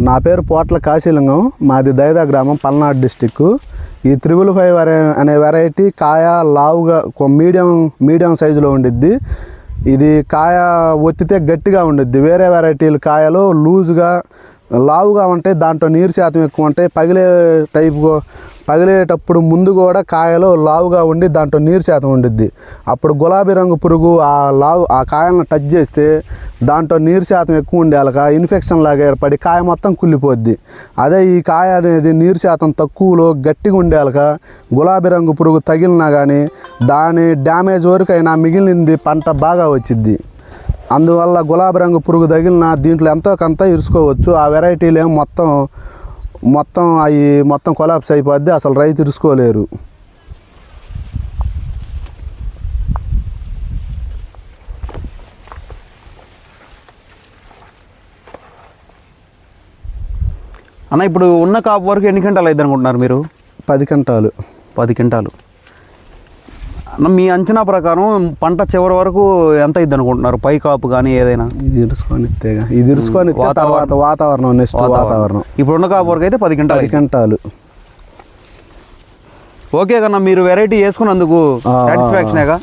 నా పేరు పోట్ల కాశీలింగం, మాది దైదా గ్రామం, పల్నాడు డిస్టిక్. ఈ 555 అనే వెరైటీ కాయ లావుగా మీడియం సైజులో ఉండిద్ది. ఇది కాయ ఒత్తితే గట్టిగా ఉండిద్ది. వేరే వెరైటీలు కాయలు లూజుగా లావుగా ఉంటాయి, దాంట్లో నీరు శాతం ఎక్కువ ఉంటాయి. పగిలేటప్పుడు ముందు కూడా కాయలు లావుగా ఉండి దాంట్లో నీరు శాతం ఉండిద్ది. అప్పుడు గులాబీ రంగు పురుగు ఆ కాయలను టచ్ చేస్తే దాంట్లో నీరు శాతం ఎక్కువ ఉండేలాక ఇన్ఫెక్షన్ లాగా ఏర్పడి కాయ మొత్తం కుళ్ళిపోద్ది. అదే ఈ కాయ అనేది నీరు శాతం తక్కువలో గట్టిగా ఉండేలాక గులాబీ రంగు పురుగు తగిలినా కానీ దాని డ్యామేజ్ వరకు అయినా మిగిలింది పంట బాగా వచ్చిద్ది. అందువల్ల గులాబీ రంగు పురుగు తగిలిన దీంట్లో ఎంతో కొంత ఇరుసుకోవచ్చు. ఆ వెరైటీలు ఏం మొత్తం కొలాప్స్ అయిపోద్ది, అసలు రైతు ఇరుసుకోలేరు. అన్న ఇప్పుడు ఉన్న కాపు వరకు ఎన్ని క్వింటాలు అవుతుంది అనుకుంటున్నారు మీరు? 10 క్వింటాలు. 10 క్వింటాలు. అన్న మీ అంచనా ప్రకారం పంట చివరి వరకు ఎంత అయింది అనుకుంటున్నారు? పై కాపు కానీ ఏదైనా ఇది ఇరుసుకొని తర్వాత వాతావరణం నెక్స్ట్ వాతావరణం. ఇప్పుడు ఉన్న కాపు వరకు అయితే 10 క్వింటాలు. ఓకే కన్నా, మీరు వెరైటీ వేసుకున్నందుకు సాటిస్ఫాక్షనేగా?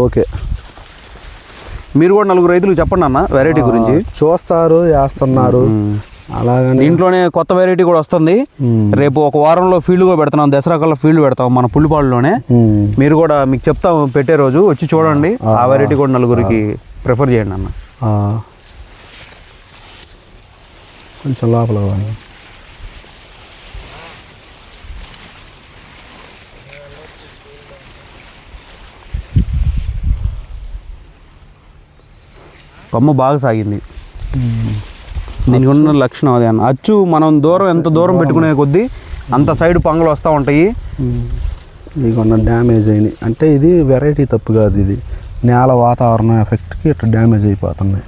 ఓకే. మీరు కూడా 4 రైతులకు చెప్పండి అన్న వెరైటీ గురించి. చూస్తారు, వేస్తున్నారు. అలాగని దీంట్లోనే కొత్త వెరైటీ కూడా వస్తుంది. రేపు ఒక వారంలో ఫీల్డ్ కూడా పెడుతున్నాం, దసరా కల్లా ఫీల్డ్ పెడతాం మన పుల్లిపాడులోనే. మీరు కూడా మీకు చెప్తాం, పెట్టే రోజు వచ్చి చూడండి. ఆ వెరైటీ కూడా 4కి ప్రిఫర్ చేయండి అన్న. కొంచెం లోపల కొమ్మ బాగా సాగింది. దీనికి ఉన్న లక్షణం అదే అన్న. అచ్చు మనం ఎంత దూరం పెట్టుకునే కొద్దీ అంత సైడ్ పంగలు వస్తూ ఉంటాయి. ఇది కొన్న డ్యామేజ్ అయినాయి అంటే ఇది వెరైటీ తప్పు కాదు, ఇది నేల వాతావరణం ఎఫెక్ట్కి ఇట్లా డ్యామేజ్ అయిపోతున్నాయి.